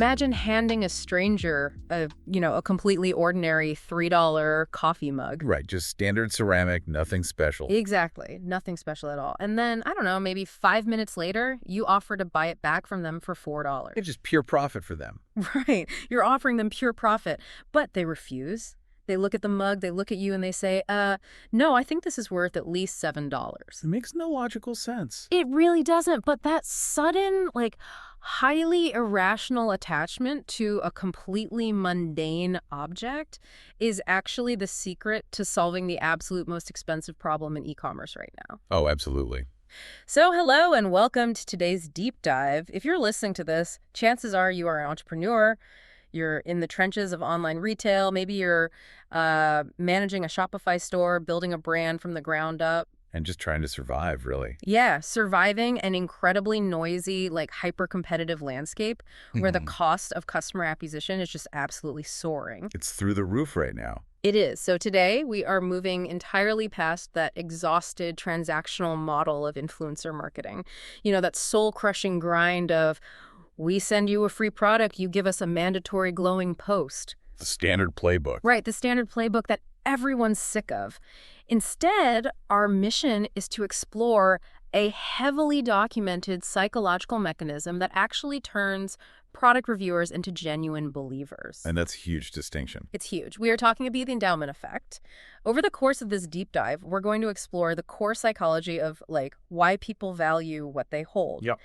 Imagine handing a stranger a completely ordinary $3 coffee mug. Right, just standard ceramic, nothing special. Exactly. Nothing special at all. And then, I don't know, maybe 5 minutes later, you offer to buy it back from them for $4. It's just pure profit for them. Right. You're offering them pure profit, but they refuse. They look at the mug, they look at you, and they say, no, I think this is worth at least $7. It makes no logical sense. It really doesn't, but that sudden, highly irrational attachment to a completely mundane object is actually the secret to solving the absolute most expensive problem in e-commerce right now. Oh, absolutely. So hello and welcome to today's deep dive. If you're listening to this, chances are you are an entrepreneur. You're in the trenches of online retail. Maybe you're managing a Shopify store, building a brand from the ground up. And just trying to survive, really. Yeah, surviving an incredibly noisy, hyper-competitive landscape where the cost of customer acquisition is just absolutely soaring. It's through the roof right now. It is. So today we are moving entirely past that exhausted transactional model of influencer marketing. That soul-crushing grind of, we send you a free product, you give us a mandatory glowing post. The standard playbook. Right, the standard playbook that everyone's sick of. Instead, our mission is to explore a heavily documented psychological mechanism that actually turns product reviewers into genuine believers. And that's a huge distinction. It's huge. We are talking about the endowment effect. Over the course of this deep dive, we're going to explore the core psychology of, why people value what they hold. Yep.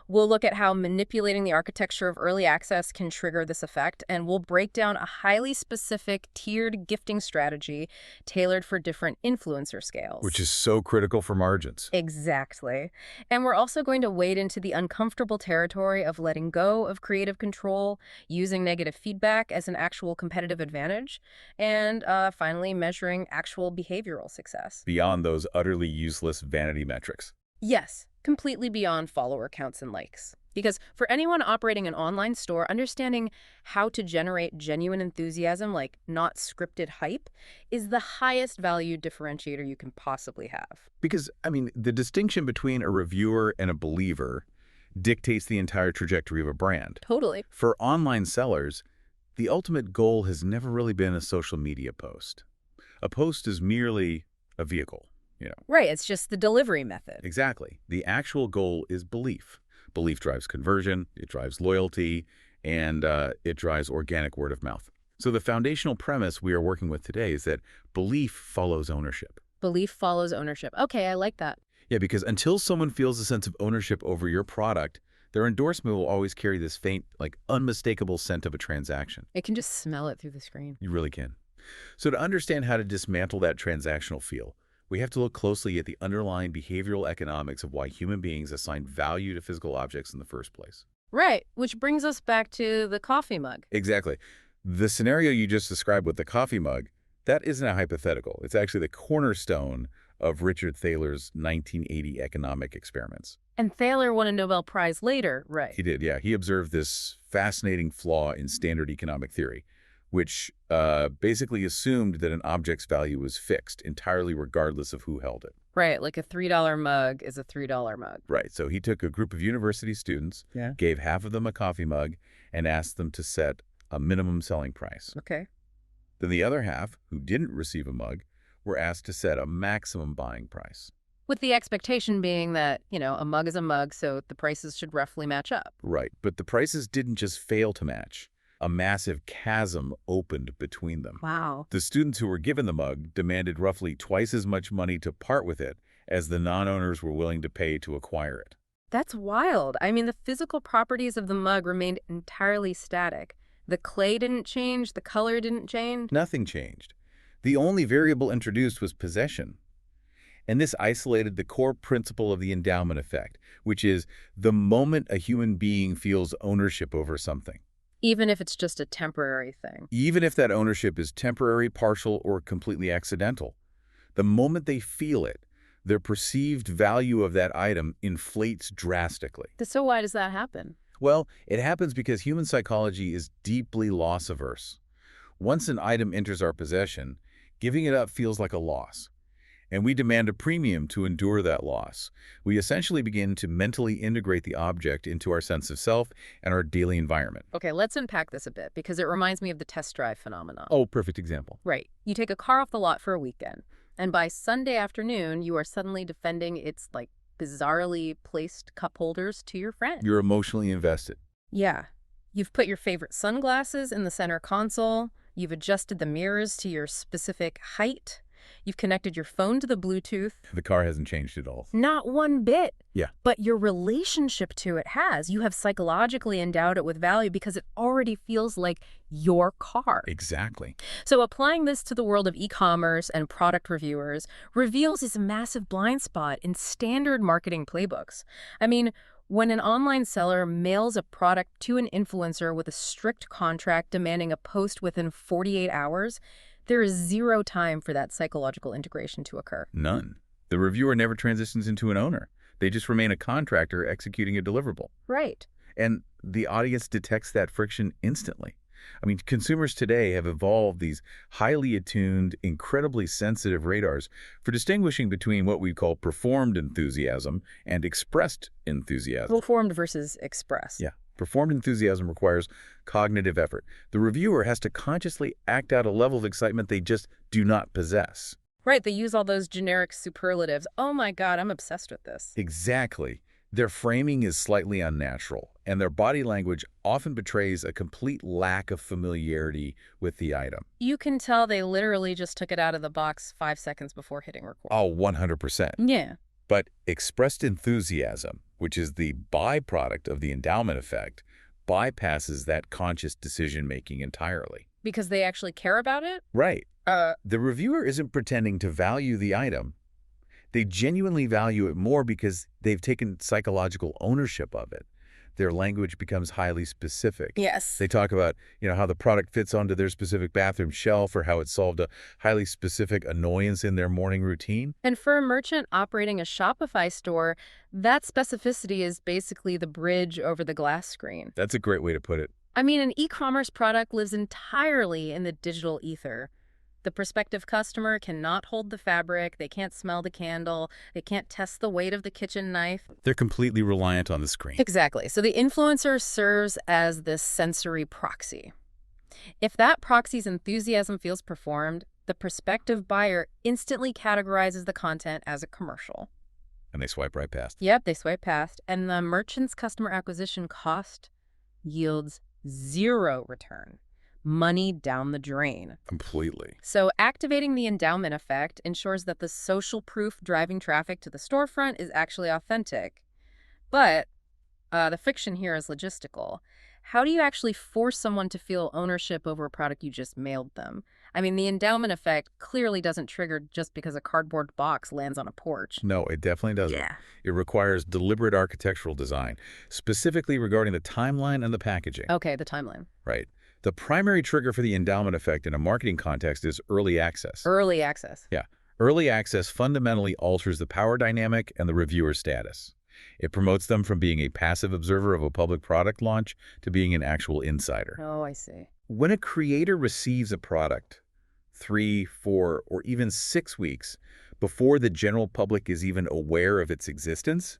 We'll look at how manipulating the architecture of early access can trigger this effect, and we'll break down a highly specific tiered gifting strategy tailored for different influencer scales. Which is so critical for margins. Exactly. And we're also going to wade into the uncomfortable territory of letting go of creative control, using negative feedback as an actual competitive advantage, and finally measuring actual behavioral success. Beyond those utterly useless vanity metrics. Yes, completely beyond follower counts and likes. Because for anyone operating an online store, understanding how to generate genuine enthusiasm, not scripted hype, is the highest value differentiator you can possibly have. Because, the distinction between a reviewer and a believer dictates the entire trajectory of a brand. Totally. For online sellers, the ultimate goal has never really been a social media post. A post is merely a vehicle. Right, it's just the delivery method. Exactly. The actual goal is belief. Belief drives conversion, it drives loyalty, and it drives organic word of mouth. So the foundational premise we are working with today is that belief follows ownership. Belief follows ownership. Okay, I like that. Yeah, because until someone feels a sense of ownership over your product, their endorsement will always carry this faint, unmistakable scent of a transaction. It can just smell it through the screen. You really can. So to understand how to dismantle that transactional feel, we have to look closely at the underlying behavioral economics of why human beings assign value to physical objects in the first place. Right, which brings us back to the coffee mug. Exactly. The scenario you just described with the coffee mug, that isn't a hypothetical. It's actually the cornerstone of Richard Thaler's 1980 economic experiments. And Thaler won a Nobel Prize later, right? He did, yeah. He observed this fascinating flaw in standard economic theory, which basically assumed that an object's value was fixed entirely regardless of who held it. Right, like a $3 mug is a $3 mug. Right, so he took a group of university students, gave half of them a coffee mug, and asked them to set a minimum selling price. Okay. Then the other half, who didn't receive a mug, were asked to set a maximum buying price. With the expectation being that, a mug is a mug, so the prices should roughly match up. Right, but the prices didn't just fail to match. A massive chasm opened between them. Wow. The students who were given the mug demanded roughly twice as much money to part with it as the non-owners were willing to pay to acquire it. That's wild. The physical properties of the mug remained entirely static. The clay didn't change, the color didn't change. Nothing changed. The only variable introduced was possession. And this isolated the core principle of the endowment effect, which is the moment a human being feels ownership over something. Even if it's just a temporary thing. Even if that ownership is temporary, partial, or completely accidental. The moment they feel it, their perceived value of that item inflates drastically. So why does that happen? Well, it happens because human psychology is deeply loss-averse. Once an item enters our possession, giving it up feels like a loss. and we demand a premium to endure that loss. We essentially begin to mentally integrate the object into our sense of self and our daily environment. Okay, let's unpack this a bit because it reminds me of the test drive phenomenon. Oh, perfect example. Right. You take a car off the lot for a weekend, and by Sunday afternoon, you are suddenly defending its, bizarrely placed cup holders to your friend. You're emotionally invested. Yeah. You've put your favorite sunglasses in the center console. You've adjusted the mirrors to your specific height. You've connected your phone to the Bluetooth. The car hasn't changed at all. Not one bit. Yeah. But your relationship to it has. You have psychologically endowed it with value because it already feels like your car. Exactly. So applying this to the world of e-commerce and product reviewers reveals this massive blind spot in standard marketing playbooks. I mean, when an online seller mails a product to an influencer with a strict contract demanding a post within 48 hours, there is zero time for that psychological integration to occur. None. The reviewer never transitions into an owner. They just remain a contractor executing a deliverable. Right. And the audience detects that friction instantly. I mean, consumers today have evolved these highly attuned, incredibly sensitive radars for distinguishing between what we call performed enthusiasm and expressed enthusiasm. Performed versus express. Yeah. Performed enthusiasm requires cognitive effort. The reviewer has to consciously act out a level of excitement they just do not possess. Right, they use all those generic superlatives. Oh my God, I'm obsessed with this. Exactly. Their framing is slightly unnatural, and their body language often betrays a complete lack of familiarity with the item. You can tell they literally just took it out of the box 5 seconds before hitting record. Oh, 100%. Yeah. But expressed enthusiasm, which is the byproduct of the endowment effect, bypasses that conscious decision-making entirely. Because they actually care about it? Right. The reviewer isn't pretending to value the item. They genuinely value it more because they've taken psychological ownership of it. Their language becomes highly specific. Yes. They talk about, how the product fits onto their specific bathroom shelf or how it solved a highly specific annoyance in their morning routine. And for a merchant operating a Shopify store, that specificity is basically the bridge over the glass screen. That's a great way to put it. I mean, an e-commerce product lives entirely in the digital ether. The prospective customer cannot hold the fabric, they can't smell the candle, they can't test the weight of the kitchen knife. They're completely reliant on the screen. Exactly. So the influencer serves as this sensory proxy. If that proxy's enthusiasm feels performed, the prospective buyer instantly categorizes the content as a commercial. And they swipe right past. Yep, they swipe past, and the merchant's customer acquisition cost yields zero return. Money down the drain. Completely. So activating the endowment effect ensures that the social proof driving traffic to the storefront is actually authentic. But the friction here is logistical. How do you actually force someone to feel ownership over a product you just mailed them? I mean, the endowment effect clearly doesn't trigger just because a cardboard box lands on a porch. No, it definitely doesn't. Yeah. It requires deliberate architectural design, specifically regarding the timeline and the packaging. Okay, the timeline. Right. The primary trigger for the endowment effect in a marketing context is early access. Early access. Yeah. Early access fundamentally alters the power dynamic and the reviewer's status. It promotes them from being a passive observer of a public product launch to being an actual insider. Oh, I see. When a creator receives a product 3, 4, or even 6 weeks before the general public is even aware of its existence,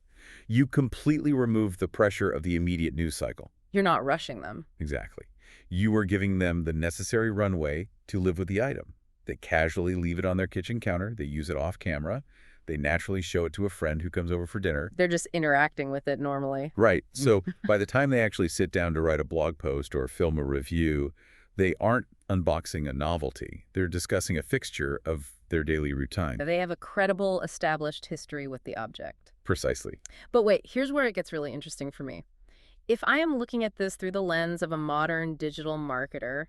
you completely remove the pressure of the immediate news cycle. You're not rushing them. Exactly. You are giving them the necessary runway to live with the item. They casually leave it on their kitchen counter. They use it off camera. They naturally show it to a friend who comes over for dinner. They're just interacting with it normally. Right. So by the time they actually sit down to write a blog post or film a review, they aren't unboxing a novelty. They're discussing a fixture of their daily routine. They have a credible, established history with the object. Precisely. But wait, here's where it gets really interesting for me. If I am looking at this through the lens of a modern digital marketer,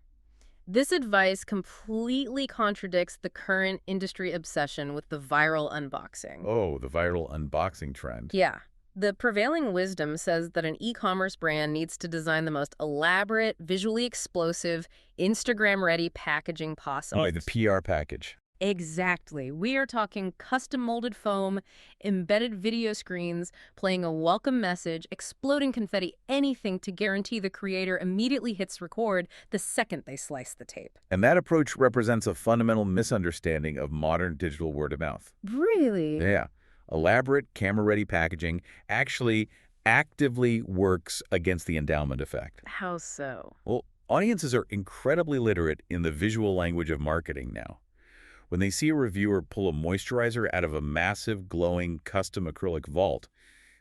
this advice completely contradicts the current industry obsession with the viral unboxing. Oh, the viral unboxing trend. Yeah. The prevailing wisdom says that an e-commerce brand needs to design the most elaborate, visually explosive, Instagram-ready packaging possible. Oh, the PR package. Exactly. We are talking custom molded foam, embedded video screens, playing a welcome message, exploding confetti, anything to guarantee the creator immediately hits record the second they slice the tape. And that approach represents a fundamental misunderstanding of modern digital word of mouth. Really? Yeah. Elaborate, camera-ready packaging actually actively works against the endowment effect. How so? Well, audiences are incredibly literate in the visual language of marketing now. When they see a reviewer pull a moisturizer out of a massive, glowing, custom acrylic vault,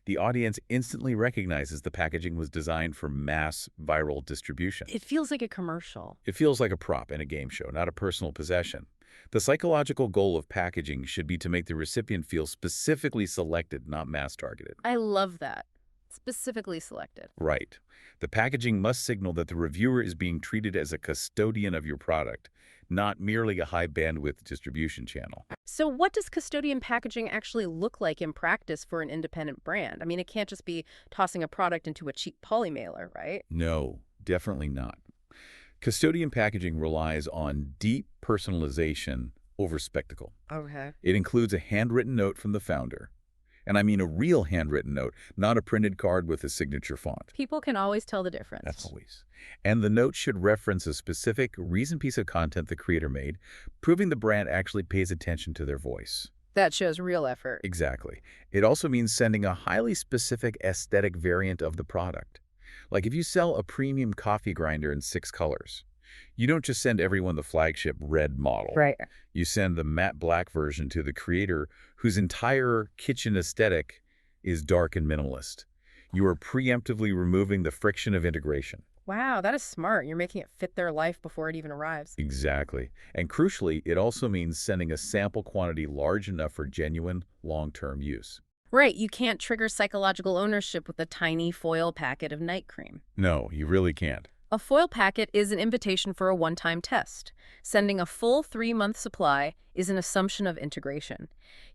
the audience instantly recognizes the packaging was designed for mass viral distribution. It feels like a commercial. It feels like a prop in a game show, not a personal possession. The psychological goal of packaging should be to make the recipient feel specifically selected, not mass-targeted. I love that. Specifically selected. Right. The packaging must signal that the reviewer is being treated as a custodian of your product, not merely a high-bandwidth distribution channel. So what does custodian packaging actually look like in practice for an independent brand? I mean, it can't just be tossing a product into a cheap poly mailer, right? No, definitely not. Custodian packaging relies on deep personalization over spectacle. Okay. It includes a handwritten note from the founder. And I mean a real handwritten note, not a printed card with a signature font. People can always tell the difference. That's always. And the note should reference a specific recent piece of content the creator made, proving the brand actually pays attention to their voice. That shows real effort. Exactly. It also means sending a highly specific aesthetic variant of the product. Like if you sell a premium coffee grinder in 6 colors, you don't just send everyone the flagship red model. Right. You send the matte black version to the creator whose entire kitchen aesthetic is dark and minimalist. You are preemptively removing the friction of integration. Wow, that is smart. You're making it fit their life before it even arrives. Exactly. And crucially, it also means sending a sample quantity large enough for genuine, long-term use. Right, you can't trigger psychological ownership with a tiny foil packet of night cream. No, you really can't. A foil packet is an invitation for a one-time test. Sending a full 3-month supply is an assumption of integration.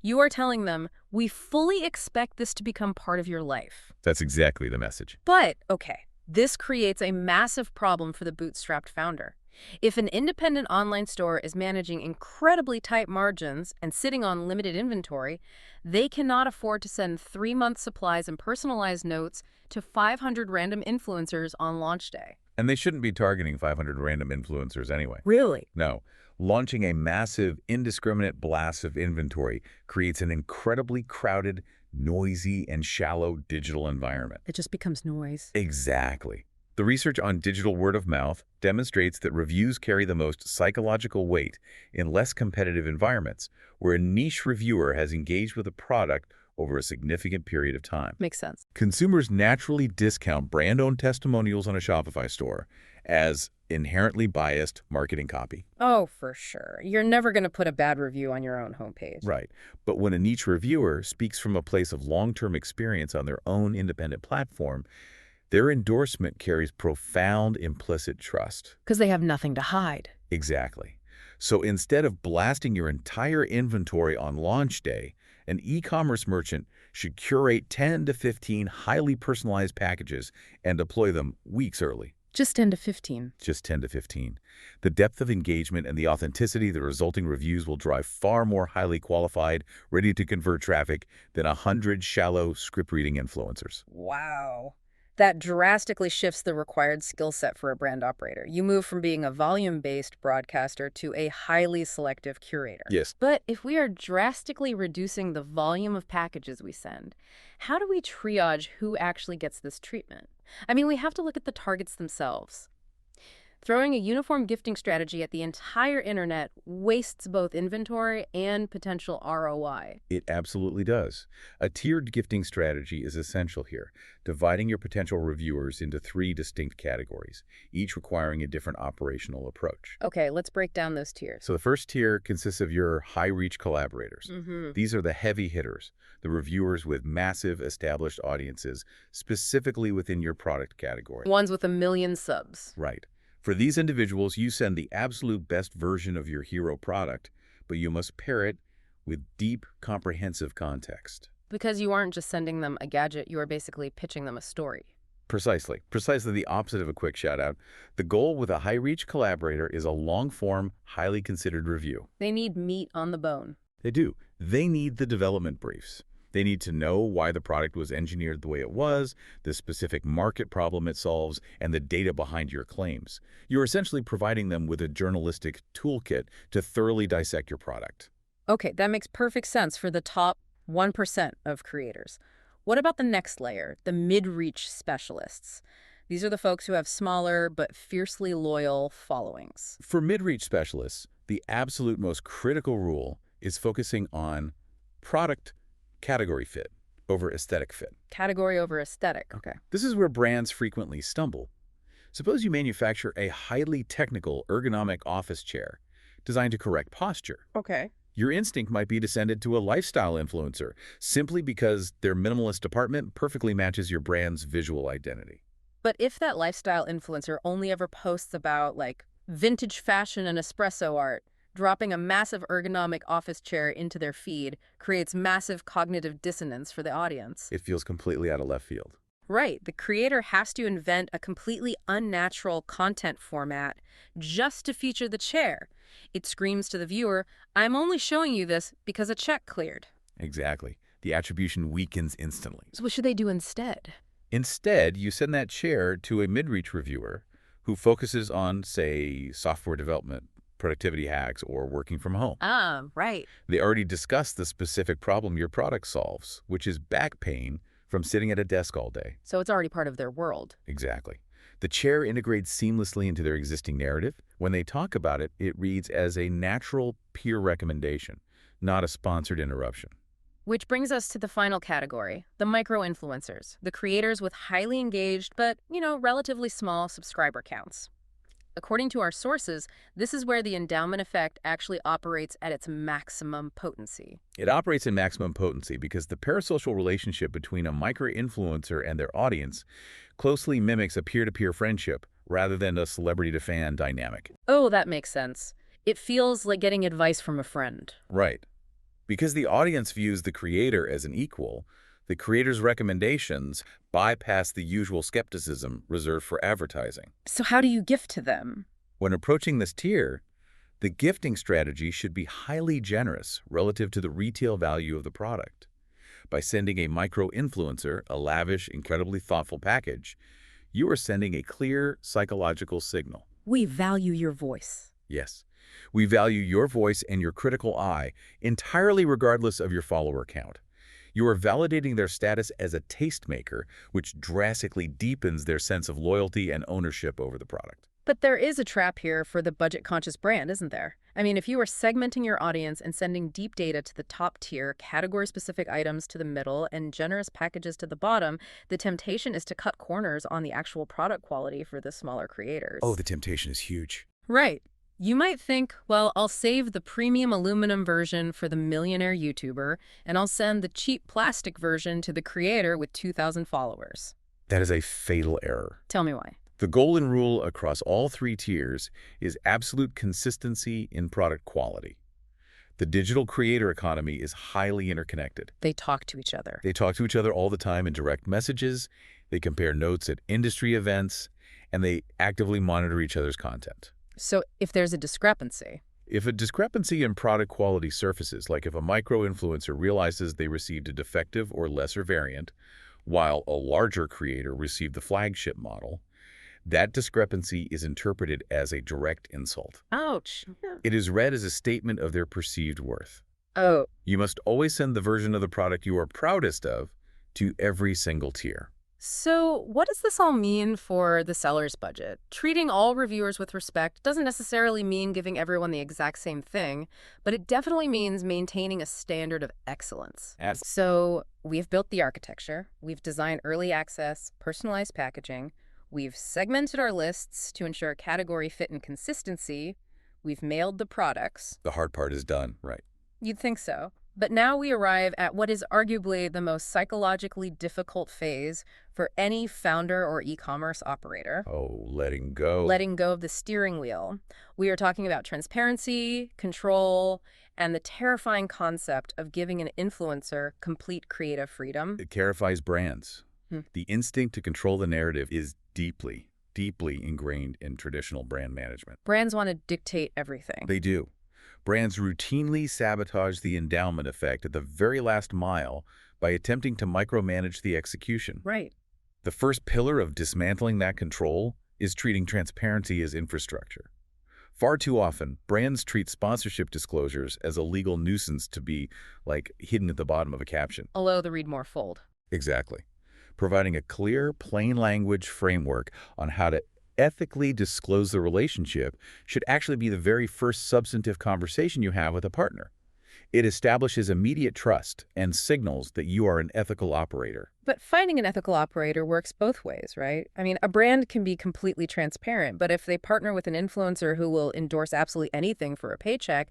You are telling them, we fully expect this to become part of your life. That's exactly the message. But, okay, this creates a massive problem for the bootstrapped founder. If an independent online store is managing incredibly tight margins and sitting on limited inventory, they cannot afford to send 3-month supplies and personalized notes to 500 random influencers on launch day. And they shouldn't be targeting 500 random influencers anyway. Really? No. Launching a massive, indiscriminate blast of inventory creates an incredibly crowded, noisy, and shallow digital environment. It just becomes noise. Exactly. The research on digital word of mouth demonstrates that reviews carry the most psychological weight in less competitive environments, where a niche reviewer has engaged with a product over a significant period of time. Makes sense. Consumers naturally discount brand-owned testimonials on a Shopify store as inherently biased marketing copy. Oh, for sure. You're never going to put a bad review on your own homepage. Right. But when a niche reviewer speaks from a place of long-term experience on their own independent platform, their endorsement carries profound implicit trust. Because they have nothing to hide. Exactly. So instead of blasting your entire inventory on launch day, an e-commerce merchant should curate 10 to 15 highly personalized packages and deploy them weeks early. Just 10 to 15. Just 10 to 15. The depth of engagement and the authenticity of the resulting reviews will drive far more highly qualified, ready-to-convert traffic than 100 shallow script-reading influencers. Wow. That drastically shifts the required skill set for a brand operator. You move from being a volume-based broadcaster to a highly selective curator. Yes. But if we are drastically reducing the volume of packages we send, how do we triage who actually gets this treatment? I mean, we have to look at the targets themselves. Throwing a uniform gifting strategy at the entire internet wastes both inventory and potential ROI. It absolutely does. A tiered gifting strategy is essential here, dividing your potential reviewers into 3 distinct categories, each requiring a different operational approach. Okay, let's break down those tiers. So the first tier consists of your high-reach collaborators. These are the heavy hitters, the reviewers with massive established audiences, specifically within your product category. Ones with 1 million subs. Right. For these individuals, you send the absolute best version of your hero product, but you must pair it with deep, comprehensive context. Because you aren't just sending them a gadget, you are basically pitching them a story. Precisely the opposite of a quick shout-out. The goal with a high-reach collaborator is a long-form, highly considered review. They need meat on the bone. They do. They need the development briefs. They need to know why the product was engineered the way it was, the specific market problem it solves, and the data behind your claims. You're essentially providing them with a journalistic toolkit to thoroughly dissect your product. Okay, that makes perfect sense for the top 1% of creators. What about the next layer, the mid-reach specialists? These are the folks who have smaller but fiercely loyal followings. For mid-reach specialists, the absolute most critical rule is focusing on product category fit over aesthetic fit. Category over aesthetic. Okay. This is where brands frequently stumble. Suppose you manufacture a highly technical ergonomic office chair designed to correct posture. Okay. Your instinct might be to send it to a lifestyle influencer simply because their minimalist department perfectly matches your brand's visual identity. But if that lifestyle influencer only ever posts about, like, vintage fashion and espresso art, dropping a massive ergonomic office chair into their feed creates massive cognitive dissonance for the audience. It feels completely out of left field. Right. The creator has to invent a completely unnatural content format just to feature the chair. It screams to the viewer, I'm only showing you this because a check cleared. Exactly. The attribution weakens instantly. So what should they do instead? Instead, you send that chair to a mid-reach reviewer who focuses on, say, software development, productivity hacks, or working from home. Right. They already discussed the specific problem your product solves, which is back pain from sitting at a desk all day. So it's already part of their world. Exactly. The chair integrates seamlessly into their existing narrative. When they talk about it, it reads as a natural peer recommendation, not a sponsored interruption. Which brings us to the final category, the micro-influencers, the creators with highly engaged but, relatively small subscriber counts. According to our sources, this is where the endowment effect actually operates at its maximum potency. It operates in maximum potency because the parasocial relationship between a micro-influencer and their audience closely mimics a peer-to-peer friendship rather than a celebrity-to-fan dynamic. Oh, that makes sense. It feels like getting advice from a friend. Right. Because the audience views the creator as an equal, the creator's recommendations bypass the usual skepticism reserved for advertising. So how do you gift to them? When approaching this tier, the gifting strategy should be highly generous relative to the retail value of the product. By sending a micro-influencer a lavish, incredibly thoughtful package, you are sending a clear psychological signal. We value your voice. Yes, we value your voice and your critical eye entirely regardless of your follower count. You are validating their status as a tastemaker, which drastically deepens their sense of loyalty and ownership over the product. But there is a trap here for the budget-conscious brand, isn't there? I mean, if you are segmenting your audience and sending deep data to the top tier, category-specific items to the middle, and generous packages to the bottom, the temptation is to cut corners on the actual product quality for the smaller creators. Oh, the temptation is huge. Right. You might think, well, I'll save the premium aluminum version for the millionaire YouTuber, and I'll send the cheap plastic version to the creator with 2,000 followers. That is a fatal error. Tell me why. The golden rule across all three tiers is absolute consistency in product quality. The digital creator economy is highly interconnected. They talk to each other. They talk to each other all the time in direct messages, they compare notes at industry events, and they actively monitor each other's content. So if there's a discrepancy. If a discrepancy in product quality surfaces, like if a micro-influencer realizes they received a defective or lesser variant, while a larger creator received the flagship model, that discrepancy is interpreted as a direct insult. Ouch. It is read as a statement of their perceived worth. Oh. You must always send the version of the product you are proudest of to every single tier. So what does this all mean for the seller's budget? Treating all reviewers with respect doesn't necessarily mean giving everyone the exact same thing, but it definitely means maintaining a standard of excellence. So we've built the architecture, we've designed early access, personalized packaging, we've segmented our lists to ensure category fit and consistency, we've mailed the products. The hard part is done, right? You'd think so. But now we arrive at what is arguably the most psychologically difficult phase for any founder or e-commerce operator. Oh, letting go. Letting go of the steering wheel. We are talking about transparency, control, and the terrifying concept of giving an influencer complete creative freedom. It terrifies brands. Hmm. The instinct to control the narrative is deeply, deeply ingrained in traditional brand management. Brands want to dictate everything. They do. Brands routinely sabotage the endowment effect at the very last mile by attempting to micromanage the execution. Right. The first pillar of dismantling that control is treating transparency as infrastructure. Far too often, brands treat sponsorship disclosures as a legal nuisance to be, like, hidden at the bottom of a caption. Below the read more fold. Exactly. Providing a clear, plain language framework on how to ethically disclose the relationship should actually be the very first substantive conversation you have with a partner. It establishes immediate trust and signals that you are an ethical operator. But finding an ethical operator works both ways, right? I mean, a brand can be completely transparent, but if they partner with an influencer who will endorse absolutely anything for a paycheck,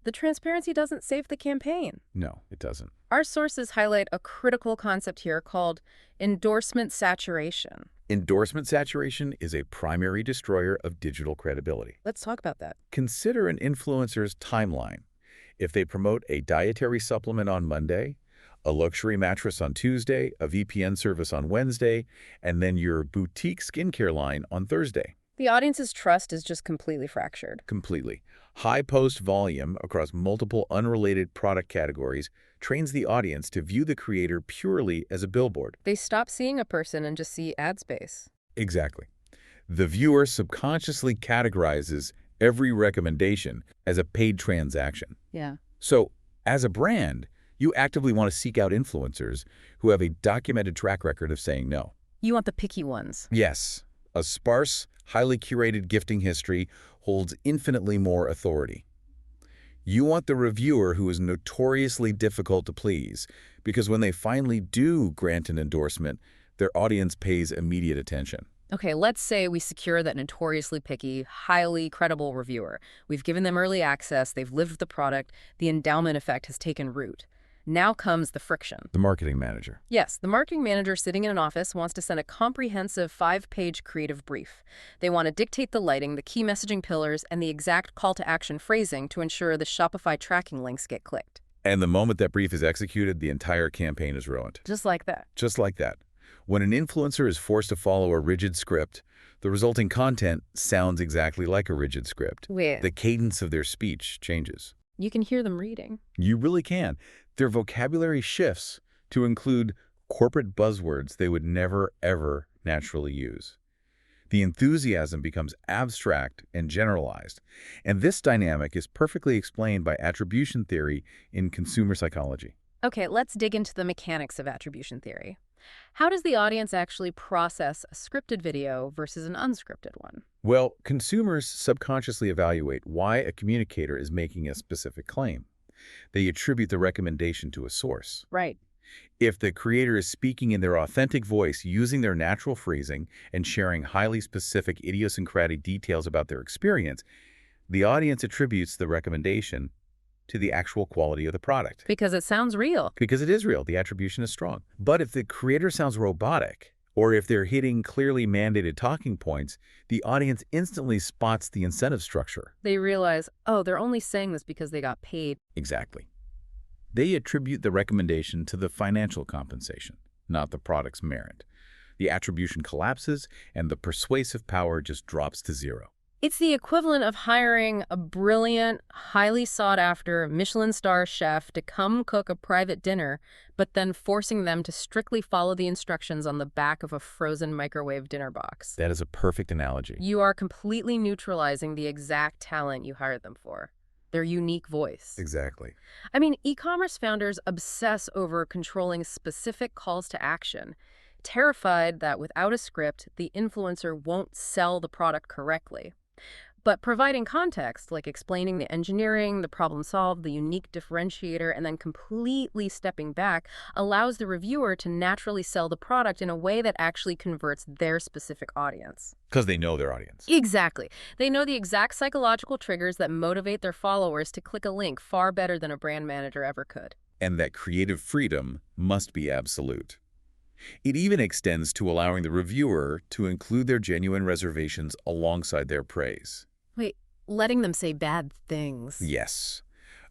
the transparency doesn't save the campaign. No, it doesn't. Our sources highlight a critical concept here called endorsement saturation. Endorsement saturation is a primary destroyer of digital credibility. Let's talk about that. Consider an influencer's timeline. If they promote a dietary supplement on Monday, a luxury mattress on Tuesday, a VPN service on Wednesday, and then your boutique skincare line on Thursday. The audience's trust is just completely fractured. Completely. High post volume across multiple unrelated product categories trains the audience to view the creator purely as a billboard. They stop seeing a person and just see ad space. Exactly. The viewer subconsciously categorizes every recommendation as a paid transaction. Yeah. So, as a brand, you actively want to seek out influencers who have a documented track record of saying no. You want the picky ones. Yes, a sparse, highly curated gifting history holds infinitely more authority. You want the reviewer who is notoriously difficult to please, because when they finally do grant an endorsement, their audience pays immediate attention. Okay, let's say we secure that notoriously picky, highly credible reviewer. We've given them early access, they've lived with the product, the endowment effect has taken root. Now comes the friction. The marketing manager. Yes, the marketing manager sitting in an office wants to send a comprehensive 5-page creative brief. They want to dictate the lighting, the key messaging pillars, and the exact call-to-action phrasing to ensure the Shopify tracking links get clicked. And the moment that brief is executed, the entire campaign is ruined. Just like that. Just like that. When an influencer is forced to follow a rigid script, the resulting content sounds exactly like a rigid script. Wait, The cadence of their speech changes. you can hear them reading. You really can. Their vocabulary shifts to include corporate buzzwords they would never, ever naturally use. The enthusiasm becomes abstract and generalized, and this dynamic is perfectly explained by attribution theory in consumer psychology. Okay, let's dig into the mechanics of attribution theory. How does the audience actually process a scripted video versus an unscripted one? Well, consumers subconsciously evaluate why a communicator is making a specific claim. They attribute the recommendation to a source. Right. If the creator is speaking in their authentic voice, using their natural phrasing, and sharing highly specific idiosyncratic details about their experience, the audience attributes the recommendation to the actual quality of the product. Because it sounds real. Because it is real, the attribution is strong. But if the creator sounds robotic, or if they're hitting clearly mandated talking points, the audience instantly spots the incentive structure. They realize, oh, they're only saying this because they got paid. Exactly. They attribute the recommendation to the financial compensation, not the product's merit. The attribution collapses, and the persuasive power just drops to zero. It's the equivalent of hiring a brilliant, highly sought-after Michelin star chef to come cook a private dinner, but then forcing them to strictly follow the instructions on the back of a frozen microwave dinner box. That is a perfect analogy. You are completely neutralizing the exact talent you hired them for, their unique voice. Exactly. I mean, e-commerce founders obsess over controlling specific calls to action, terrified that without a script, the influencer won't sell the product correctly. But providing context, like explaining the engineering, the problem solved, the unique differentiator, and then completely stepping back, allows the reviewer to naturally sell the product in a way that actually converts their specific audience. Because they know their audience. Exactly. They know the exact psychological triggers that motivate their followers to click a link far better than a brand manager ever could. And that creative freedom must be absolute. It even extends to allowing the reviewer to include their genuine reservations alongside their praise. Wait, letting them say bad things. Yes.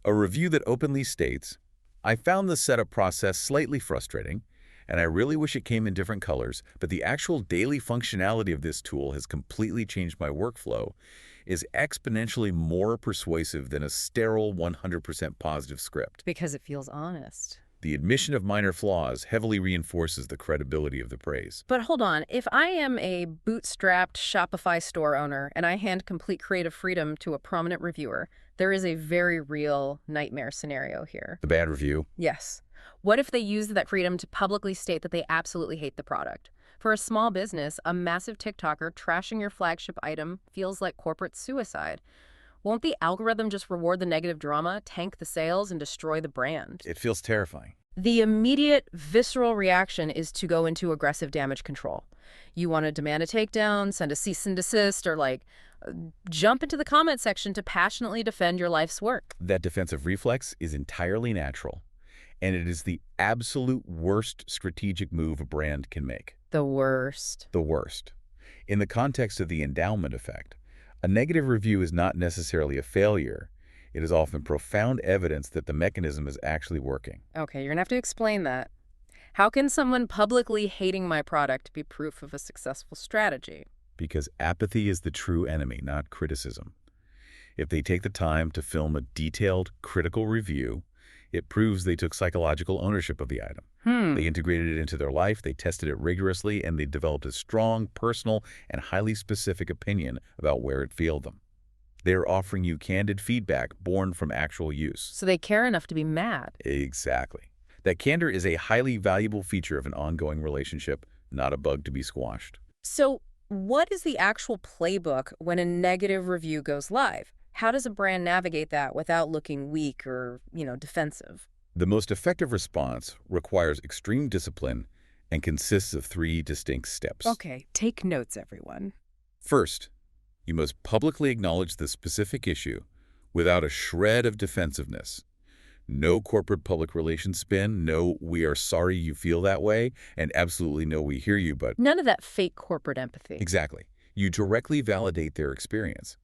A review that openly states, "I found the setup process slightly frustrating. And I really wish it came in different colors, but the actual daily functionality of this tool has completely changed my workflow, is exponentially more persuasive than a sterile 100% positive script. Because it feels honest. The admission of minor flaws heavily reinforces the credibility of the praise. But hold on, if I am a bootstrapped Shopify store owner and I hand complete creative freedom to a prominent reviewer, there is a very real nightmare scenario here. The bad review. Yes. What if they use that freedom to publicly state that they absolutely hate the product? For a small business, a massive TikToker trashing your flagship item feels like corporate suicide. Won't the algorithm just reward the negative drama, tank the sales, and destroy the brand? It feels terrifying. The immediate, visceral reaction is to go into aggressive damage control. You want to demand a takedown, send a cease and desist, or jump into the comment section to passionately defend your life's work. That defensive reflex is entirely natural, and it is the absolute worst strategic move a brand can make. The worst. The worst. In the context of the endowment effect, a negative review is not necessarily a failure. It is often profound evidence that the mechanism is actually working. Okay, you're going to have to explain that. How can someone publicly hating my product be proof of a successful strategy? Because apathy is the true enemy, not criticism. If they take the time to film a detailed, critical review, it proves they took psychological ownership of the item. They integrated it into their life, they tested it rigorously, and they developed a strong, personal, and highly specific opinion about where it failed them. They are offering you candid feedback born from actual use. So they care enough to be mad. Exactly. That candor is a highly valuable feature of an ongoing relationship, not a bug to be squashed. So what is the actual playbook when a negative review goes live? How does a brand navigate that without looking weak or, defensive? The most effective response requires extreme discipline and consists of 3 distinct steps. Okay, take notes, everyone. First, you must publicly acknowledge the specific issue without a shred of defensiveness. No corporate public relations spin, no "we are sorry you feel that way," and absolutely no "we hear you, but..." None of that fake corporate empathy. Exactly. You directly validate their experience.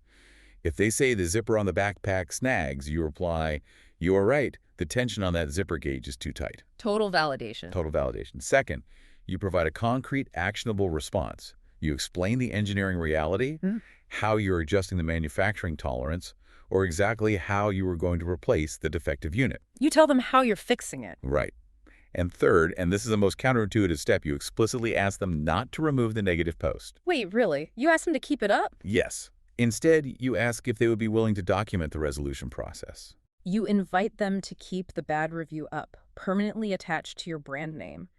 If they say the zipper on the backpack snags, you reply, "You are right, the tension on that zipper gauge is too tight." Total validation. Total validation. Second, you provide a concrete, actionable response. You explain the engineering reality, how you're adjusting the manufacturing tolerance, or exactly how you are going to replace the defective unit. You tell them how you're fixing it. Right. And third, and this is the most counterintuitive step, you explicitly ask them not to remove the negative post. Wait, really? You asked them to keep it up? Yes. Instead, you ask if they would be willing to document the resolution process. You invite them to keep the bad review up, permanently attached to your brand name.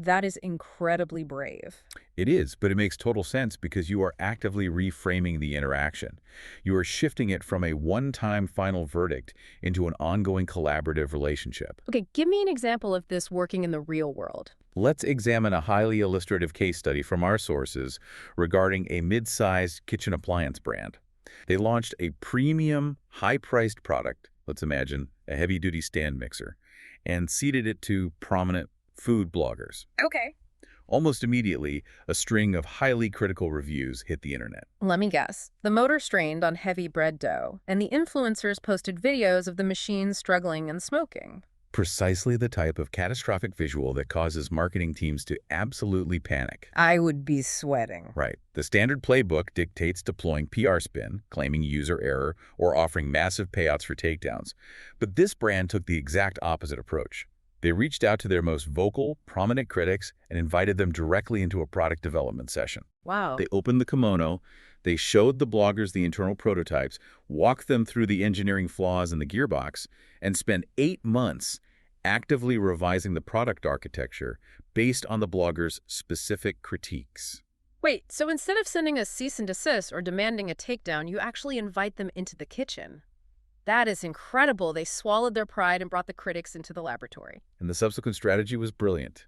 That is incredibly brave. It is, but it makes total sense because you are actively reframing the interaction. You are shifting it from a one-time final verdict into an ongoing collaborative relationship. Okay, give me an example of this working in the real world. Let's examine a highly illustrative case study from our sources regarding a mid-sized kitchen appliance brand. They launched a premium, high-priced product, let's imagine a heavy-duty stand mixer, and seeded it to prominent food bloggers. Okay. Almost immediately, a string of highly critical reviews hit the internet. Let me guess. The motor strained on heavy bread dough, and the influencers posted videos of the machine struggling and smoking. Precisely the type of catastrophic visual that causes marketing teams to absolutely panic. I would be sweating. Right. The standard playbook dictates deploying PR spin, claiming user error, or offering massive payouts for takedowns. But this brand took the exact opposite approach. They reached out to their most vocal, prominent critics and invited them directly into a product development session. Wow. They opened the kimono, they showed the bloggers the internal prototypes, walked them through the engineering flaws in the gearbox, and spent 8 months actively revising the product architecture based on the bloggers' specific critiques. Wait, so instead of sending a cease and desist or demanding a takedown, you actually invite them into the kitchen. That is incredible. They swallowed their pride and brought the critics into the laboratory. And the subsequent strategy was brilliant.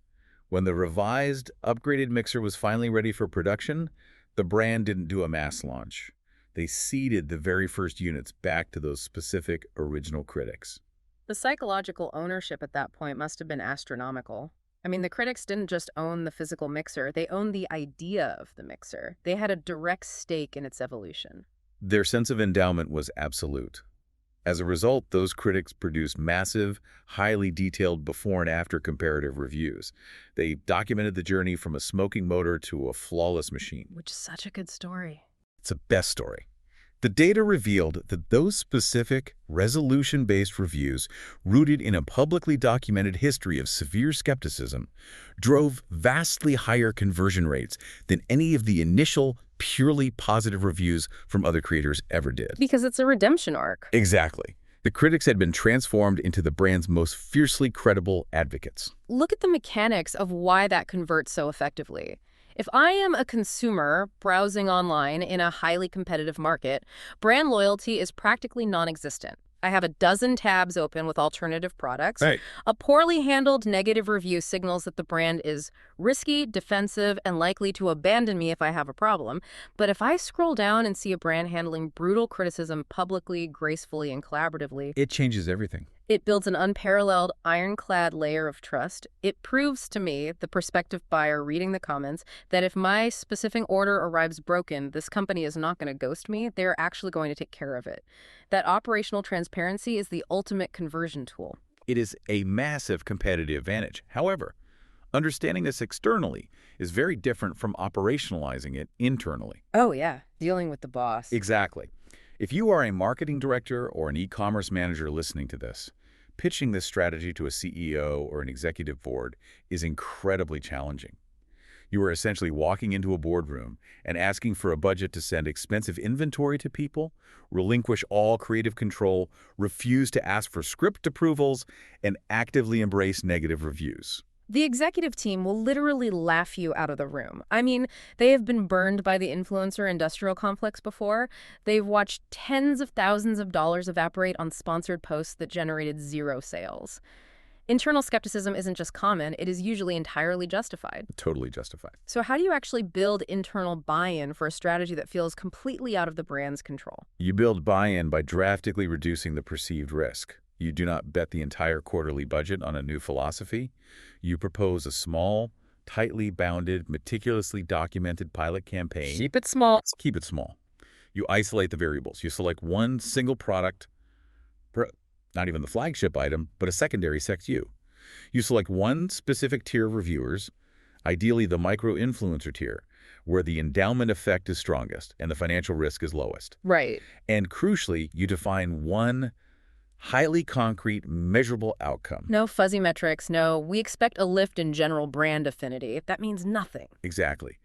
When the revised, upgraded mixer was finally ready for production, the brand didn't do a mass launch. They seeded the very first units back to those specific original critics. The psychological ownership at that point must have been astronomical. I mean, the critics didn't just own the physical mixer, they owned the idea of the mixer. They had a direct stake in its evolution. Their sense of endowment was absolute. As a result, those critics produce massive, highly detailed before and after comparative reviews. They documented the journey from a smoking motor to a flawless machine. Which is such a good story. It's a best story. The data revealed that those specific, resolution-based reviews, rooted in a publicly documented history of severe skepticism, drove vastly higher conversion rates than any of the initial, purely positive reviews from other creators ever did. Because it's a redemption arc. Exactly. The critics had been transformed into the brand's most fiercely credible advocates. Look at the mechanics of why that converts so effectively. If I am a consumer browsing online in a highly competitive market, brand loyalty is practically non-existent. I have a dozen tabs open with alternative products. Right. A poorly handled negative review signals that the brand is risky, defensive, and likely to abandon me if I have a problem. But if I scroll down and see a brand handling brutal criticism publicly, gracefully, and collaboratively, It changes everything. it builds an unparalleled, ironclad layer of trust. It proves to me, the prospective buyer reading the comments, that if my specific order arrives broken, this company is not going to ghost me. They're actually going to take care of it. That operational transparency is the ultimate conversion tool. It is a massive competitive advantage. However, understanding this externally is very different from operationalizing it internally. Oh, yeah. Dealing with the boss. Exactly. If you are a marketing director or an e-commerce manager listening to this, pitching this strategy to a CEO or an executive board is incredibly challenging. You are essentially walking into a boardroom and asking for a budget to send expensive inventory to people, relinquish all creative control, refuse to ask for script approvals, and actively embrace negative reviews. The executive team will literally laugh you out of the room. I mean, they have been burned by the influencer industrial complex before. They've watched tens of thousands of dollars evaporate on sponsored posts that generated zero sales. Internal skepticism isn't just common, it is usually entirely justified. Totally justified. So how do you actually build internal buy-in for a strategy that feels completely out of the brand's control? You build buy-in by drastically reducing the perceived risk. You do not bet the entire quarterly budget on a new philosophy. You propose a small, tightly bounded, meticulously documented pilot campaign. Keep it small. Keep it small. You isolate the variables. You select one single product, not even the flagship item, but a secondary SECU. You select one specific tier of reviewers, ideally the micro-influencer tier, where the endowment effect is strongest and the financial risk is lowest. Right. And crucially, you define one highly concrete, measurable outcome. No fuzzy metrics, no, we expect a lift in general brand affinity. That means nothing. Exactly.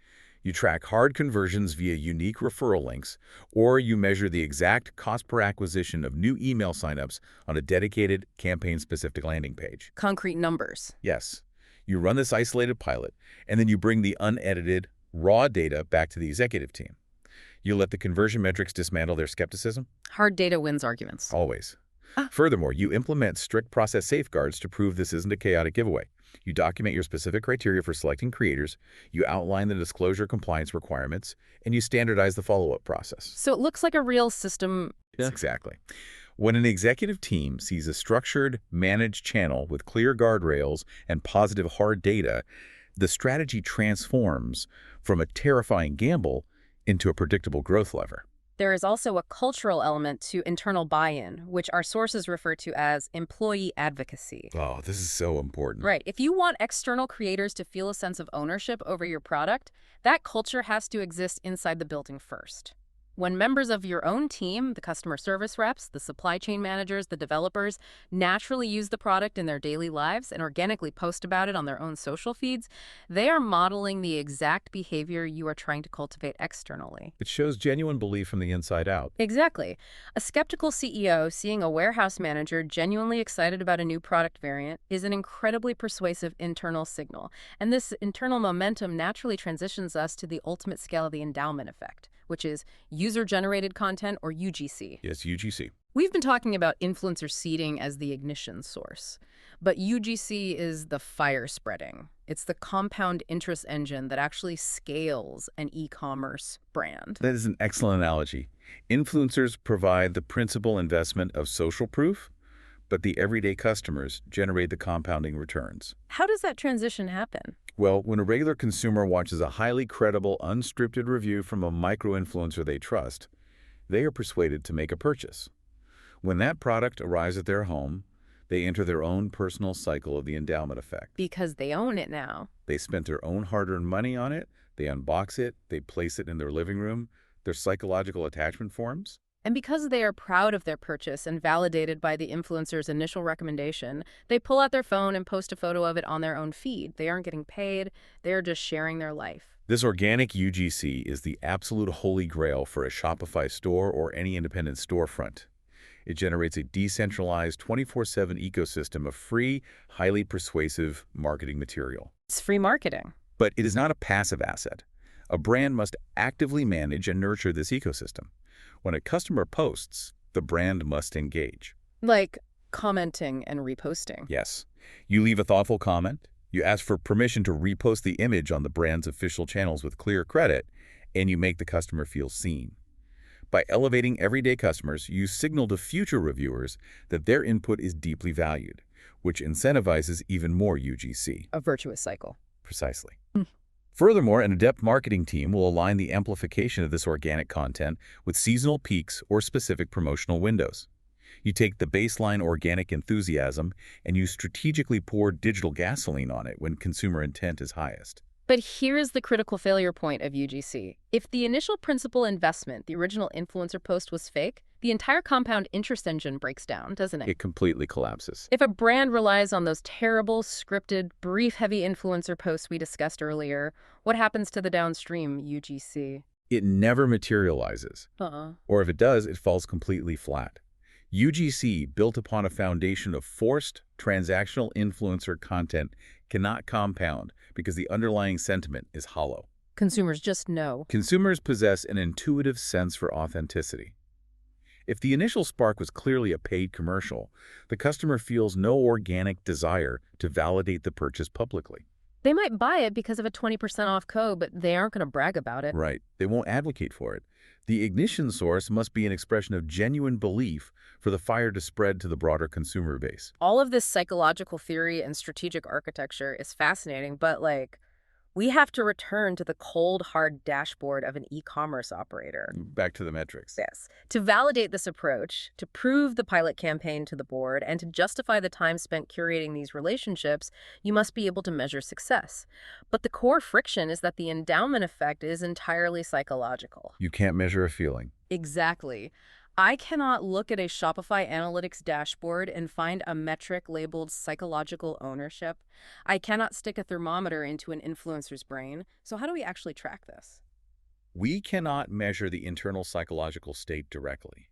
You track hard conversions via unique referral links, or you measure the exact cost per acquisition of new email signups on a dedicated, campaign-specific landing page. Concrete numbers. Yes. You run this isolated pilot, and then you bring the unedited, raw data back to the executive team. You let the conversion metrics dismantle their skepticism? Hard data wins arguments. Always. Furthermore, you implement strict process safeguards to prove this isn't a chaotic giveaway. You document your specific criteria for selecting creators, you outline the disclosure compliance requirements, and you standardize the follow-up process. So it looks like a real system. Yeah. Exactly. When an executive team sees a structured, managed channel with clear guardrails and positive hard data, the strategy transforms from a terrifying gamble into a predictable growth lever. There is also a cultural element to internal buy-in, which our sources refer to as employee advocacy. Oh, this is so important. Right. If you want external creators to feel a sense of ownership over your product, that culture has to exist inside the building first. When members of your own team, the customer service reps, the supply chain managers, the developers, naturally use the product in their daily lives and organically post about it on their own social feeds, they are modeling the exact behavior you are trying to cultivate externally. It shows genuine belief from the inside out. Exactly. A skeptical CEO seeing a warehouse manager genuinely excited about a new product variant is an incredibly persuasive internal signal. And this internal momentum naturally transitions us to the ultimate scale of the endowment effect, which is user-generated content, or UGC. Yes, UGC. We've been talking about influencer seeding as the ignition source, but UGC is the fire spreading. It's the compound interest engine that actually scales an e-commerce brand. That is an excellent analogy. Influencers provide the principal investment of social proof, but the everyday customers generate the compounding returns. How does that transition happen? Well, when a regular consumer watches a highly credible, unscripted review from a micro-influencer they trust, they are persuaded to make a purchase. When that product arrives at their home, they enter their own personal cycle of the endowment effect. Because they own it now. They spent their own hard-earned money on it, they unbox it, they place it in their living room, their psychological attachment forms. And because they are proud of their purchase and validated by the influencer's initial recommendation, they pull out their phone and post a photo of it on their own feed. They aren't getting paid, they are just sharing their life. This organic UGC is the absolute holy grail for a Shopify store or any independent storefront. It generates a decentralized 24/7 ecosystem of free, highly persuasive marketing material. It's free marketing. But it is not a passive asset. A brand must actively manage and nurture this ecosystem. When a customer posts, the brand must engage. Like commenting and reposting. Yes. You leave a thoughtful comment, you ask for permission to repost the image on the brand's official channels with clear credit, and you make the customer feel seen. By elevating everyday customers, you signal to future reviewers that their input is deeply valued, which incentivizes even more UGC. A virtuous cycle. Precisely. Furthermore, an adept marketing team will align the amplification of this organic content with seasonal peaks or specific promotional windows. You take the baseline organic enthusiasm and you strategically pour digital gasoline on it when consumer intent is highest. But here is the critical failure point of UGC. If the initial principal investment, the original influencer post, was fake, the entire compound interest engine breaks down, doesn't it? It completely collapses. If a brand relies on those terrible, scripted, brief-heavy influencer posts we discussed earlier, what happens to the downstream UGC? It never materializes. Or if it does, it falls completely flat. UGC, built upon a foundation of forced, transactional influencer content, cannot compound because the underlying sentiment is hollow. Consumers just know. Consumers possess an intuitive sense for authenticity. If the initial spark was clearly a paid commercial, the customer feels no organic desire to validate the purchase publicly. They might buy it because of a 20% off code, but they aren't going to brag about it. Right. They won't advocate for it. The ignition source must be an expression of genuine belief for the fire to spread to the broader consumer base. All of this psychological theory and strategic architecture is fascinating, but we have to return to the cold, hard dashboard of an e-commerce operator. Back to the metrics. Yes. To validate this approach, to prove the pilot campaign to the board, and to justify the time spent curating these relationships, you must be able to measure success. But the core friction is that the endowment effect is entirely psychological. You can't measure a feeling. Exactly. I cannot look at a Shopify analytics dashboard and find a metric labeled psychological ownership. I cannot stick a thermometer into an influencer's brain. So how do we actually track this? We cannot measure the internal psychological state directly.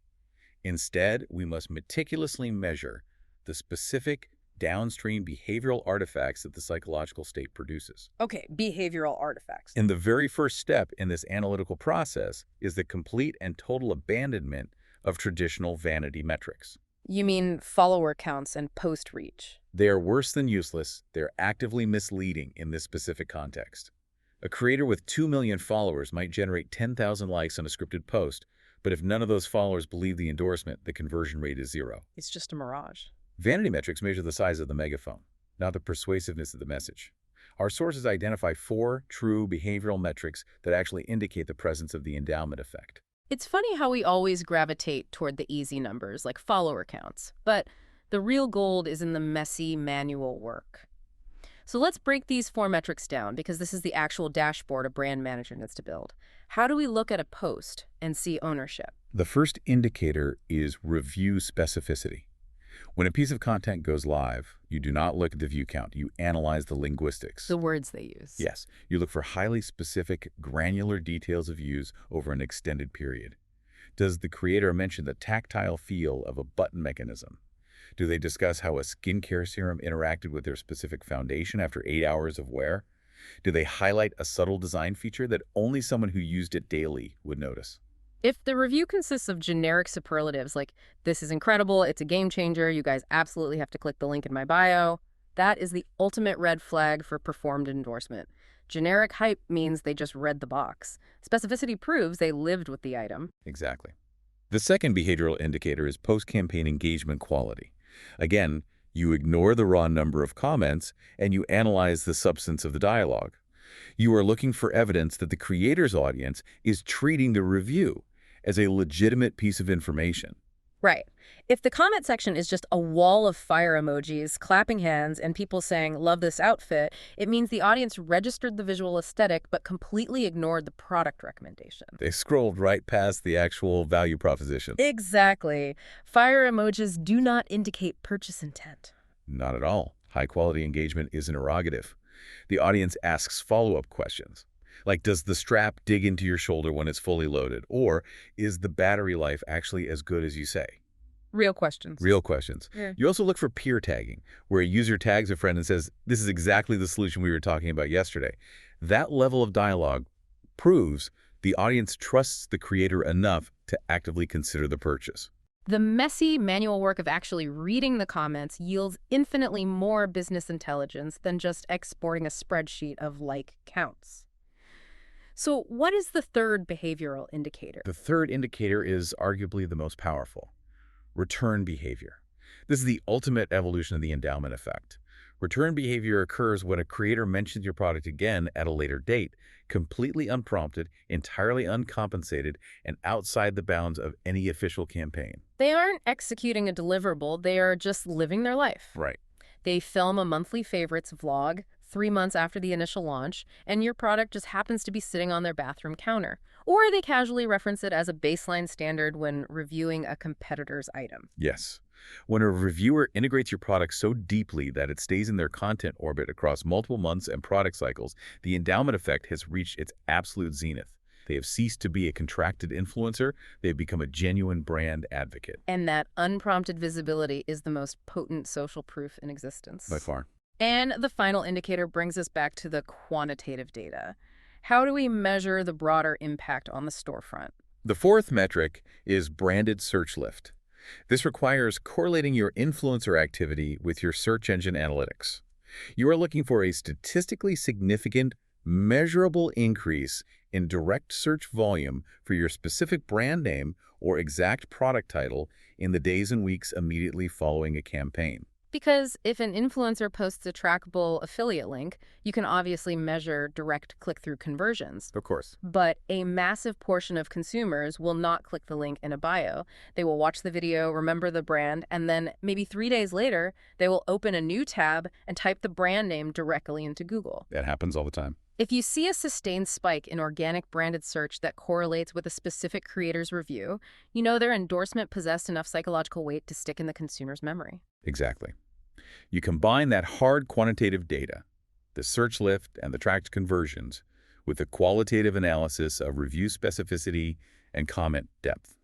Instead, we must meticulously measure the specific downstream behavioral artifacts that the psychological state produces. Okay, behavioral artifacts. And the very first step in this analytical process is the complete and total abandonment of traditional vanity metrics. You mean follower counts and post reach? They are worse than useless. They're actively misleading in this specific context. A creator with 2 million followers might generate 10,000 likes on a scripted post, but if none of those followers believe the endorsement, the conversion rate is zero. It's just a mirage. Vanity metrics measure the size of the megaphone, not the persuasiveness of the message. Our sources identify 4 true behavioral metrics that actually indicate the presence of the endowment effect. It's funny how we always gravitate toward the easy numbers, like follower counts, but the real gold is in the messy manual work. So let's break these 4 metrics down, because this is the actual dashboard a brand manager needs to build. How do we look at a post and see ownership? The first indicator is review specificity. When a piece of content goes live, you do not look at the view count. You analyze the linguistics. The words they use. Yes. You look for highly specific, granular details of views over an extended period. Does the creator mention the tactile feel of a button mechanism? Do they discuss how a skincare serum interacted with their specific foundation after 8 hours of wear? Do they highlight a subtle design feature that only someone who used it daily would notice? If the review consists of generic superlatives like, "This is incredible, it's a game changer, you guys absolutely have to click the link in my bio," that is the ultimate red flag for performed endorsement. Generic hype means they just read the box. Specificity proves they lived with the item. Exactly. The second behavioral indicator is post-campaign engagement quality. Again, you ignore the raw number of comments and you analyze the substance of the dialogue. You are looking for evidence that the creator's audience is treating the review as a legitimate piece of information, Right. If the comment section is just a wall of fire emojis, clapping hands, and people saying, love this outfit, it means the audience registered the visual aesthetic but completely ignored the product recommendation. They scrolled right past the actual value proposition. Exactly. Fire emojis do not indicate purchase intent. Not at all. High-quality engagement is interrogative. The audience asks follow-up questions. Like, does the strap dig into your shoulder when it's fully loaded? Or is the battery life actually as good as you say? Real questions. Real questions. Yeah. You also look for peer tagging, where a user tags a friend and says, this is exactly the solution we were talking about yesterday. That level of dialogue proves the audience trusts the creator enough to actively consider the purchase. The messy manual work of actually reading the comments yields infinitely more business intelligence than just exporting a spreadsheet of like counts. So what is the third behavioral indicator? The third indicator is arguably the most powerful: return behavior. This is the ultimate evolution of the endowment effect. Return behavior occurs when a creator mentions your product again at a later date, completely unprompted, entirely uncompensated, and outside the bounds of any official campaign. They aren't executing a deliverable, they are just living their life. Right. They film a monthly favorites vlog 3 months after the initial launch, and your product just happens to be sitting on their bathroom counter. Or they casually reference it as a baseline standard when reviewing a competitor's item. Yes. When a reviewer integrates your product so deeply that it stays in their content orbit across multiple months and product cycles, the endowment effect has reached its absolute zenith. They have ceased to be a contracted influencer. They have become a genuine brand advocate. And that unprompted visibility is the most potent social proof in existence. By far. And the final indicator brings us back to the quantitative data. How do we measure the broader impact on the storefront? The fourth metric is branded search lift. This requires correlating your influencer activity with your search engine analytics. You are looking for a statistically significant, measurable increase in direct search volume for your specific brand name or exact product title in the days and weeks immediately following a campaign. Because if an influencer posts a trackable affiliate link, you can obviously measure direct click-through conversions. Of course. But a massive portion of consumers will not click the link in a bio. They will watch the video, remember the brand, and then maybe 3 days later, they will open a new tab and type the brand name directly into Google. That happens all the time. If you see a sustained spike in organic branded search that correlates with a specific creator's review, you know their endorsement possessed enough psychological weight to stick in the consumer's memory. Exactly. You combine that hard quantitative data, the search lift and the tracked conversions, with the qualitative analysis of review specificity and comment depth.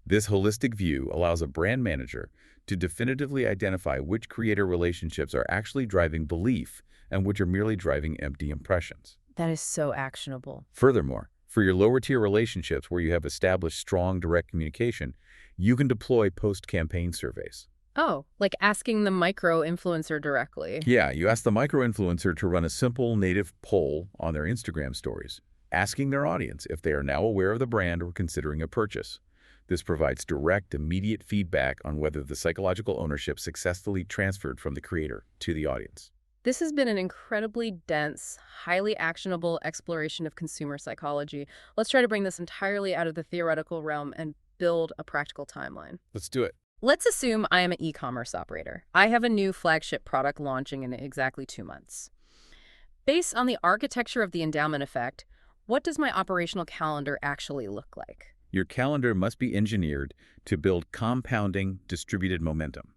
This holistic view allows a brand manager to definitively identify which creator relationships are actually driving belief and which are merely driving empty impressions. That is so actionable. Furthermore, for your lower-tier relationships where you have established strong direct communication, you can deploy post-campaign surveys. Oh, like asking the micro-influencer directly. Yeah, you ask the micro-influencer to run a simple native poll on their Instagram stories, asking their audience if they are now aware of the brand or considering a purchase. This provides direct, immediate feedback on whether the psychological ownership successfully transferred from the creator to the audience. This has been an incredibly dense, highly actionable exploration of consumer psychology. Let's try to bring this entirely out of the theoretical realm and build a practical timeline. Let's do it. Let's assume I am an e-commerce operator. I have a new flagship product launching in exactly 2 months. Based on the architecture of the endowment effect, what does my operational calendar actually look like? Your calendar must be engineered to build compounding, distributed momentum.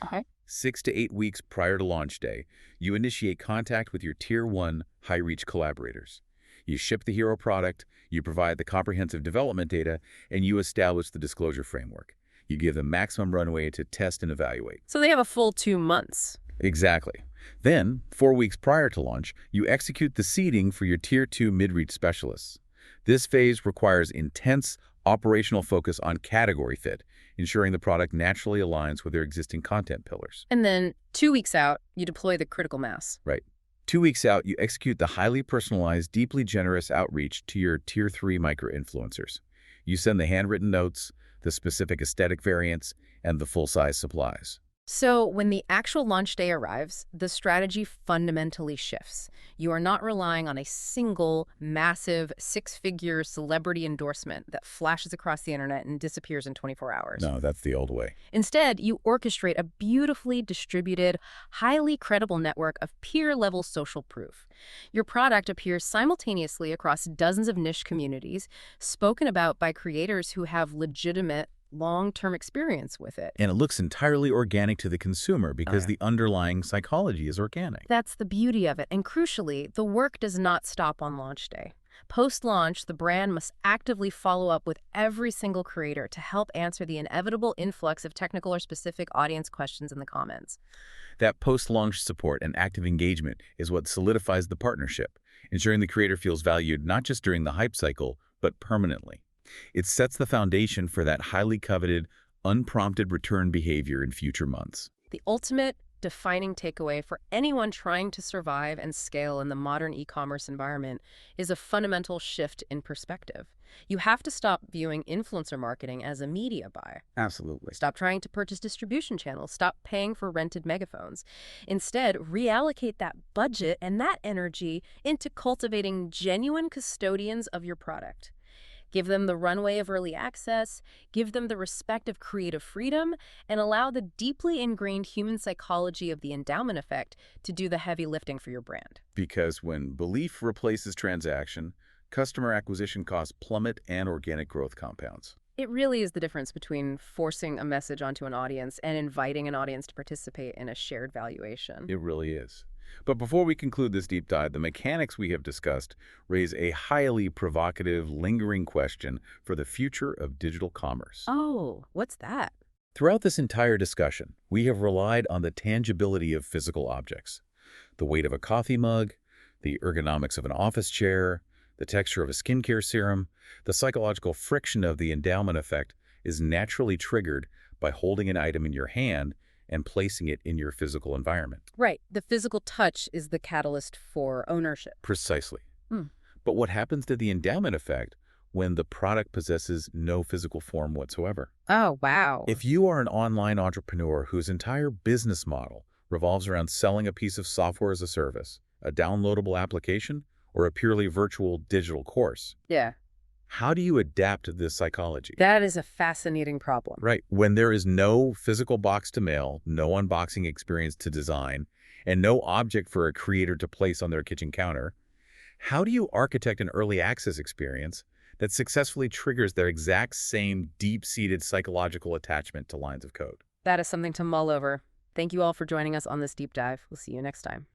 Okay. 6 to 8 weeks prior to launch day, you initiate contact with your Tier 1 high-reach collaborators. You ship the hero product, you provide the comprehensive development data, and you establish the disclosure framework. You give them maximum runway to test and evaluate. So they have a full 2 months. Exactly. Then, 4 weeks prior to launch, you execute the seeding for your Tier 2 mid-reach specialists. This phase requires intense operational focus on category fit, ensuring the product naturally aligns with their existing content pillars. And then 2 weeks out, you deploy the critical mass. Right. 2 weeks out, you execute the highly personalized, deeply generous outreach to your Tier 3 micro-influencers. You send the handwritten notes, the specific aesthetic variants, and the full-size supplies. So, when the actual launch day arrives, the strategy fundamentally shifts. You are not relying on a single, massive, six-figure celebrity endorsement that flashes across the internet and disappears in 24 hours. No, that's the old way. Instead, you orchestrate a beautifully distributed, highly credible network of peer-level social proof. Your product appears simultaneously across dozens of niche communities, spoken about by creators who have legitimate, long-term experience with it. And it looks entirely organic to the consumer Oh, because yeah. the underlying psychology is organic. That's the beauty of it. And crucially, the work does not stop on launch day. Post-launch, the brand must actively follow up with every single creator to help answer the inevitable influx of technical or specific audience questions in the comments. That post-launch support and active engagement is what solidifies the partnership, ensuring the creator feels valued not just during the hype cycle, but permanently. It sets the foundation for that highly coveted, unprompted return behavior in future months. The ultimate defining takeaway for anyone trying to survive and scale in the modern e-commerce environment is a fundamental shift in perspective. You have to stop viewing influencer marketing as a media buy. Absolutely. Stop trying to purchase distribution channels. Stop paying for rented megaphones. Instead, reallocate that budget and that energy into cultivating genuine custodians of your product. Give them the runway of early access, give them the respect of creative freedom, and allow the deeply ingrained human psychology of the endowment effect to do the heavy lifting for your brand. Because when belief replaces transaction, customer acquisition costs plummet and organic growth compounds. It really is the difference between forcing a message onto an audience and inviting an audience to participate in a shared valuation. It really is. But before we conclude this deep dive, the mechanics we have discussed raise a highly provocative, lingering question for the future of digital commerce. Oh, what's that? Throughout this entire discussion, we have relied on the tangibility of physical objects. The weight of a coffee mug, the ergonomics of an office chair, the texture of a skincare serum, the psychological friction of the endowment effect is naturally triggered by holding an item in your hand and placing it in your physical environment. Right. The physical touch is the catalyst for ownership. Precisely. Hmm. But what happens to the endowment effect when the product possesses no physical form whatsoever? Oh, wow. If you are an online entrepreneur whose entire business model revolves around selling a piece of software as a service, a downloadable application, or a purely virtual digital course, Yeah. how do you adapt to this psychology? That is a fascinating problem. Right. When there is no physical box to mail, no unboxing experience to design, and no object for a creator to place on their kitchen counter, how do you architect an early access experience that successfully triggers their exact same deep-seated psychological attachment to lines of code? That is something to mull over. Thank you all for joining us on this deep dive. We'll see you next time.